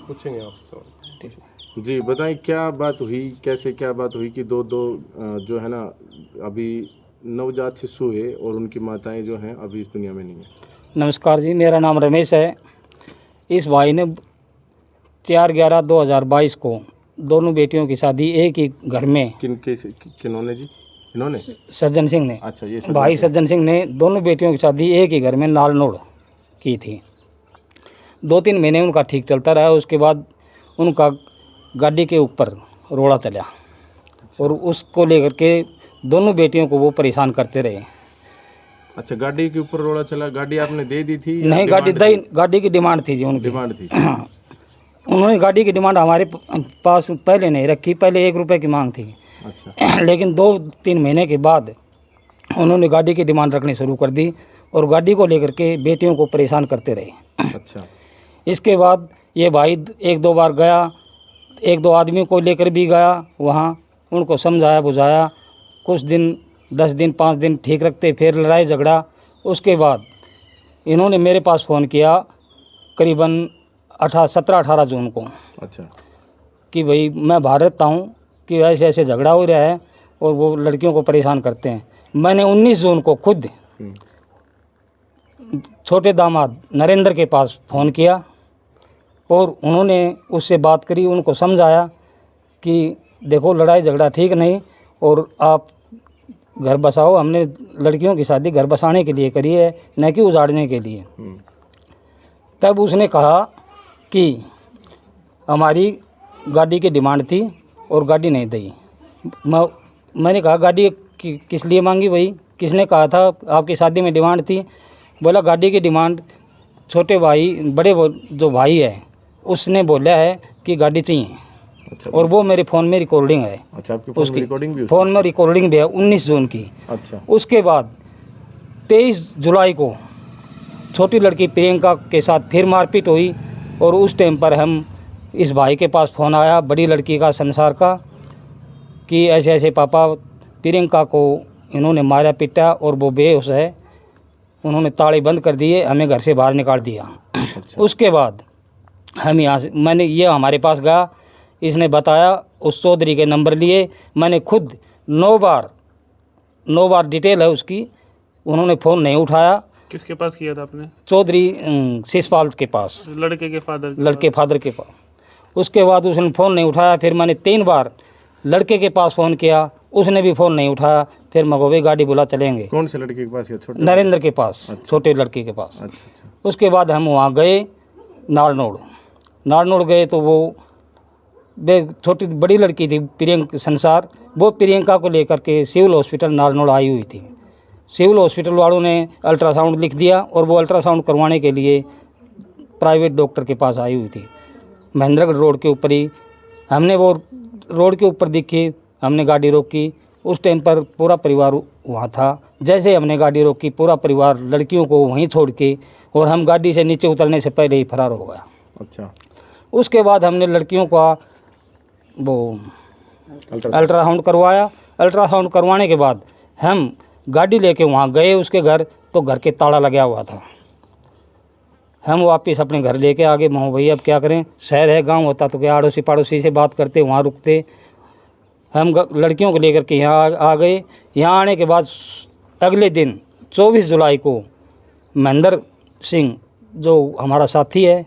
पूछेंगे आपसे। जी बताएं क्या बात हुई, कैसे क्या बात हुई कि दो जो है ना अभी नवजात शिशु है और उनकी माताएं जो हैं अभी इस दुनिया में नहीं है। नमस्कार जी, मेरा नाम रमेश है। इस भाई ने 4/11/2022 को दोनों बेटियों की शादी एक ही घर में किन्होंने जी? इन्होंने? सज्जन सिंह ने। अच्छा, ये भाई सज्जन सिंह ने दोनों बेटियों की शादी एक ही घर में नालनोड़ की थी। 2-3 महीने उनका ठीक चलता रहा। उसके बाद उनका गाड़ी के ऊपर रोड़ा चला और उसको लेकर के दोनों बेटियों को वो परेशान करते रहे। अच्छा, गाड़ी के ऊपर रोड़ा चला। गाड़ी आपने दे दी थी? नहीं, गाड़ी की डिमांड थी जी, उनकी डिमांड थी। उन्होंने गाड़ी की डिमांड हमारे पास पहले नहीं रखी, पहले 1 रुपये की मांग थी। अच्छा। लेकिन 2-3 महीने के बाद उन्होंने गाड़ी की डिमांड रखनी शुरू कर दी और गाड़ी को लेकर के बेटियों को परेशान करते रहे। अच्छा। इसके बाद ये भाई 1-2 बार गया, 1-2 आदमी को लेकर भी गया वहाँ, उनको समझाया बुझाया। कुछ दिन 10 दिन 5 दिन ठीक रखते, फिर लड़ाई झगड़ा। उसके बाद इन्होंने मेरे पास फ़ोन किया करीबन 17-18 जून को। अच्छा। कि भाई मैं बाहर रहता हूँ, कि ऐसे ऐसे झगड़ा हो रहा है और वो लड़कियों को परेशान करते हैं। मैंने 19 जून को खुद छोटे दामाद नरेंद्र के पास फ़ोन किया और उन्होंने उससे बात करी, उनको समझाया कि देखो लड़ाई झगड़ा ठीक नहीं और आप घर बसाओ। हमने लड़कियों की शादी घर बसाने के लिए करी है, न कि उजाड़ने के लिए। तब उसने कहा कि हमारी गाड़ी की डिमांड थी और गाड़ी नहीं दी। मैंने कहा गाड़ी किस लिए मांगी भाई, किसने कहा था आपकी शादी में डिमांड थी? बोला गाड़ी की डिमांड छोटे भाई बड़े जो भाई है उसने बोला है कि गाड़ी चाहिए। अच्छा। और वो मेरे फ़ोन में रिकॉर्डिंग है। अच्छा, आपके फ़ोन में रिकॉर्डिंग भी? फ़ोन में रिकॉर्डिंग भी है 19 जून की। अच्छा। उसके बाद 23 जुलाई को छोटी लड़की प्रियंका के साथ फिर मारपीट हुई और उस टाइम पर हम इस भाई के पास फ़ोन आया बड़ी लड़की का संसार का कि ऐसे ऐसे पापा प्रियंका को इन्होंने मारा पीटा और वो बेहोश है। उन्होंने ताले बंद कर दिए, हमें घर से बाहर निकाल दिया। अच्छा। उसके बाद हम यहाँ से ये हमारे पास गया, इसने बताया, उस चौधरी के नंबर लिए। मैंने खुद 9 बार डिटेल है उसकी, उन्होंने फ़ोन नहीं उठाया। किसके पास किया था आपने? चौधरी शिषपाल के पास, लड़के के फादर के पास। उसके बाद उसने फ़ोन नहीं उठाया। फिर मैंने 3 बार लड़के के पास फ़ोन किया, उसने भी फ़ोन नहीं उठाया। फिर मगोबे गाड़ी बुला चलेंगे। कौन से लड़के के पास? नरेंद्र के पास। अच्छा। छोटे लड़के के पास। अच्छा। उसके बाद हम वहाँ गए नारनोड़ गए तो वो छोटी बड़ी लड़की थी प्रियंका संसार, वो प्रियंका को लेकर के सिविल हॉस्पिटल नारनोड़ आई हुई थी। सिविल हॉस्पिटल वालों ने अल्ट्रासाउंड लिख दिया और वो अल्ट्रासाउंड करवाने के लिए प्राइवेट डॉक्टर के पास आई हुई थी महेंद्रगढ़ रोड के ऊपर ही। हमने वो रोड के ऊपर दिखी, हमने गाड़ी रोकी। उस टाइम पर पूरा परिवार वहाँ था। जैसे हमने गाड़ी रोकी, पूरा परिवार लड़कियों को वहीं छोड़ के और हम गाड़ी से नीचे उतरने से पहले ही फरार हो गया। अच्छा। उसके बाद हमने लड़कियों का वो अल्ट्रासाउंड करवाया। अल्ट्रासाउंड करवाने के बाद हम गाड़ी लेके वहाँ गए उसके घर, तो घर के ताला लगा हुआ था। हम वापस अपने घर लेके आ गए। महो भैया अब क्या करें, शहर है, गांव होता तो क्या अड़ोसी पड़ोसी से बात करते, वहाँ रुकते। हम लड़कियों को लेकर के यहाँ आ गए। यहाँ आने के बाद अगले दिन 24 जुलाई को महेंद्र सिंह जो हमारा साथी है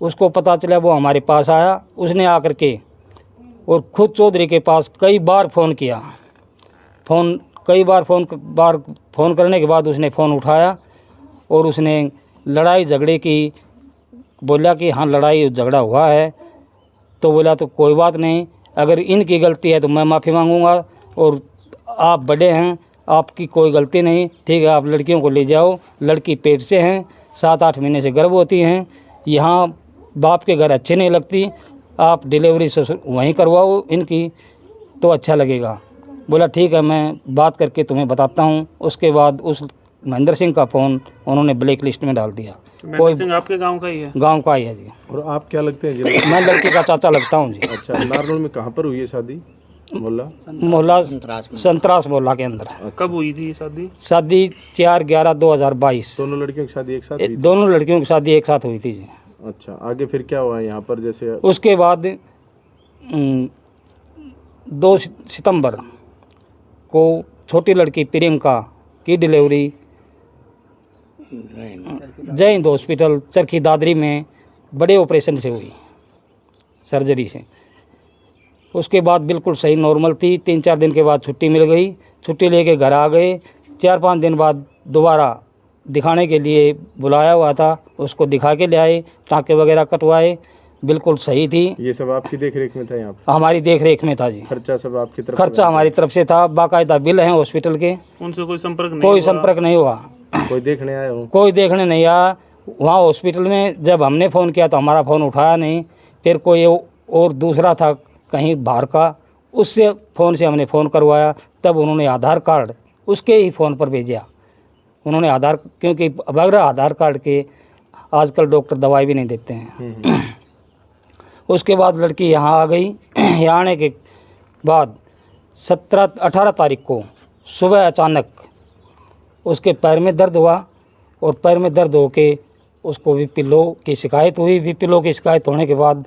उसको पता चला, वो हमारे पास आया। उसने आकर के और खुद चौधरी के पास कई बार फ़ोन किया। फ़ोन करने के बाद उसने फ़ोन उठाया और उसने लड़ाई झगड़े की बोला कि हाँ लड़ाई झगड़ा हुआ है। तो बोला तो कोई बात नहीं, अगर इनकी गलती है तो मैं माफ़ी मांगूंगा और आप बड़े हैं, आपकी कोई गलती नहीं, ठीक है आप लड़कियों को ले जाओ। लड़की पेट से हैं, 7-8 महीने से गर्भवती हैं, यहाँ बाप के घर अच्छे नहीं लगती, आप डिलीवरी वहीं करवाओ इनकी तो अच्छा लगेगा। बोला ठीक है मैं बात करके तुम्हें बताता हूँ। उसके बाद उस महेंद्र सिंह का फ़ोन उन्होंने ब्लैक लिस्ट में डाल दिया। महेंद्र सिंह आपके गांव का ही है? गांव का ही है जी। और आप क्या लगते हैं जी? मैं लड़के का चाचा लगता हूँ जी। अच्छा, नारनोल में कहाँ पर हुई है शादी? मोहल्ला संतरास मोहल्ला के अंदर। कब हुई थी शादी? शादी 4/11/2022। दोनों लड़कियों की शादी एक साथ हुई? दोनों लड़कियों की शादी एक साथ हुई थी जी। अच्छा, आगे फिर क्या हुआ यहाँ पर? जैसे उसके बाद 2 सितंबर को छोटी लड़की प्रियंका की डिलीवरी जय हिंद हॉस्पिटल चरखी दादरी में बड़े ऑपरेशन से हुई, सर्जरी से। उसके बाद बिल्कुल सही नॉर्मल थी। 3-4 दिन के बाद छुट्टी मिल गई। छुट्टी लेके घर आ गए। 4-5 दिन बाद दोबारा दिखाने के लिए बुलाया हुआ था, उसको दिखा के ले आए, टाँके वगैरह कटवाए, बिल्कुल सही थी। ये सब आपकी देख रेख में था? यहाँ पर हमारी देख रेख में था जी। खर्चा सब आपकी तरफ? खर्चा हमारी तरफ से था, बाकायदा बिल हैं हॉस्पिटल के। उनसे कोई संपर्क नहीं कोई हुआ? संपर्क नहीं हुआ। कोई देखने आया हो? कोई देखने नहीं आया। वहाँ हॉस्पिटल में जब हमने फ़ोन किया तो हमारा फ़ोन उठाया नहीं। फिर कोई और दूसरा था कहीं बाहर का, उससे फ़ोन से हमने फ़ोन करवाया, तब उन्होंने आधार कार्ड उसके ही फ़ोन पर भेजा। उन्होंने आधार, क्योंकि बगैर आधार कार्ड के आजकल डॉक्टर दवाई भी नहीं देते हैं। उसके बाद लड़की यहाँ आ गई। यहाँ आने के बाद 18 तारीख को सुबह अचानक उसके पैर में दर्द हुआ, और पैर में दर्द होके उसको बीपी लो की शिकायत हुई। बीपी लो की शिकायत होने के बाद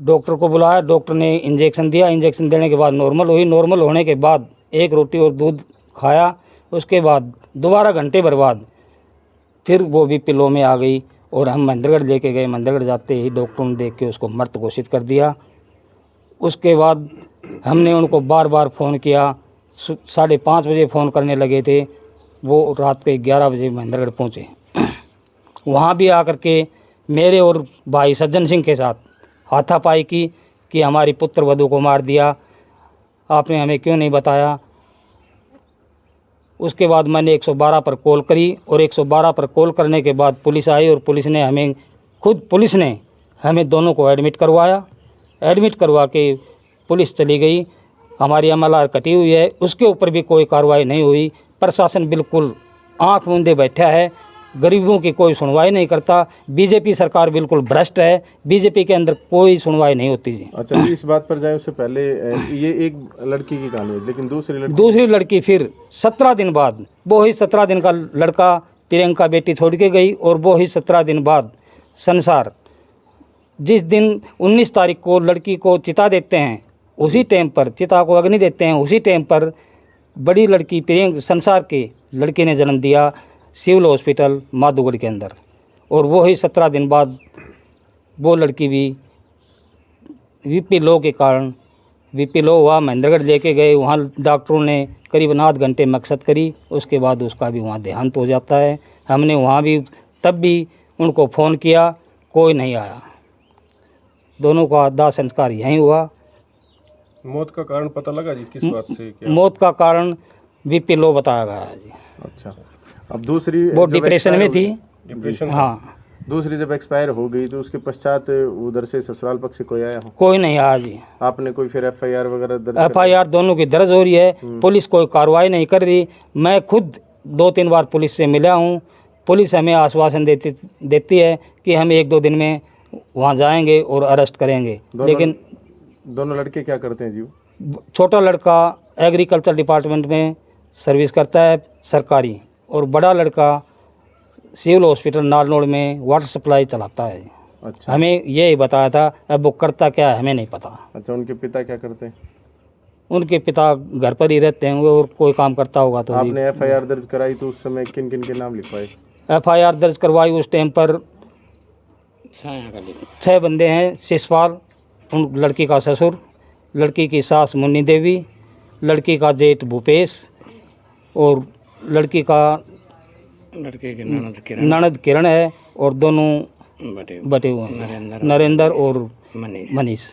डॉक्टर को बुलाया। डॉक्टर ने इंजेक्शन दिया। इंजेक्शन देने के बाद नॉर्मल हुई। नॉर्मल होने के बाद 1 रोटी और दूध खाया। उसके बाद दोबारा घंटे भर बाद फिर वो बीपी लो में आ गई, और हम महेंद्रगढ़ लेके गए। महेंद्रगढ़ जाते ही डॉक्टर ने देख के उसको मृत घोषित कर दिया। उसके बाद हमने उनको बार बार फ़ोन किया। 5:30 बजे फ़ोन करने लगे थे, वो रात के 11 बजे महेंद्रगढ़ पहुँचे। वहाँ भी आकर के मेरे और भाई सज्जन सिंह के साथ हाथापाई की कि हमारी पुत्र वधू को मार दिया, आपने हमें क्यों नहीं बताया। उसके बाद मैंने 112 पर कॉल करी, और 112 पर कॉल करने के बाद पुलिस आई, और पुलिस ने हमें दोनों को एडमिट करवाया। एडमिट करवा के पुलिस चली गई। हमारी एमएलआर कटी हुई है, उसके ऊपर भी कोई कार्रवाई नहीं हुई। प्रशासन बिल्कुल आंख मूंदे बैठा है, गरीबों की कोई सुनवाई नहीं करता। बीजेपी सरकार बिल्कुल भ्रष्ट है, बीजेपी के अंदर कोई सुनवाई नहीं होती जी। अच्छा, इस बात पर जाए उससे पहले ये एक लड़की की कहानी है, लेकिन दूसरी लड़की फिर 17 दिन बाद, वो ही 17 दिन का लड़का प्रियंका बेटी छोड़ के गई, और वो ही 17 दिन बाद संसार, जिस दिन 19 तारीख को लड़की को चिता देते हैं, उसी टाइम पर चिता को अग्नि देते हैं, उसी टाइम पर बड़ी लड़की प्रियंका संसार के लड़के ने जन्म दिया सिविल हॉस्पिटल माधोगढ़ के अंदर। और वो ही 17 दिन बाद वो लड़की भी बीपी लो के कारण, बीपी लो हुआ, महेंद्रगढ़ लेके गए। वहाँ डॉक्टरों ने करीबन 8 घंटे मकसद करी, उसके बाद उसका भी वहाँ देहांत हो जाता है। हमने वहाँ भी तब भी उनको फ़ोन किया, कोई नहीं आया। दोनों का दाह संस्कार यहीं हुआ। मौत का कारण पता लगा जी? किस बात से क्या? मौत का कारण बीपी लो बताया गया है जी। अच्छा, अब दूसरी वो डिप्रेशन में थी। डिप्रेशन? हाँ। दूसरी जब एक्सपायर हो गई तो उसके पश्चात उधर से ससुराल पक्ष से कोई आया हो? कोई नहीं आया जी। आपने कोई फिर एफआईआर वगैरह दर्ज? एफआईआर दोनों की दर्ज हो रही है, पुलिस कोई कार्रवाई नहीं कर रही। मैं खुद 2-3 बार पुलिस से मिला हूँ। पुलिस हमें आश्वासन देती है कि हम 1-2 दिन में वहाँ जाएंगे और अरेस्ट करेंगे, लेकिन दोनों लड़के क्या करते हैं जी? छोटा लड़का एग्रीकल्चर डिपार्टमेंट में सर्विस करता है सरकारी, और बड़ा लड़का सिविल हॉस्पिटल नालनोड़ में वाटर सप्लाई चलाता है। अच्छा, हमें ये बताया था, अब वो करता क्या है हमें नहीं पता। अच्छा, उनके पिता क्या करते हैं? उनके पिता घर पर ही रहते हैं, और कोई काम करता होगा तो। आपने एफआईआर दर्ज कराई तो उस समय किन किन के नाम लिखवाए? एफआईआर दर्ज करवाई उस टाइम पर 6 बंदे हैं। शिषपाल, उन लड़की का ससुर, लड़की की सास मुन्नी देवी, लड़की का जेठ भूपेश, और लड़की की ननद किरण है, और दोनों बटे हुए हैं, नरेंद्र और मनीष।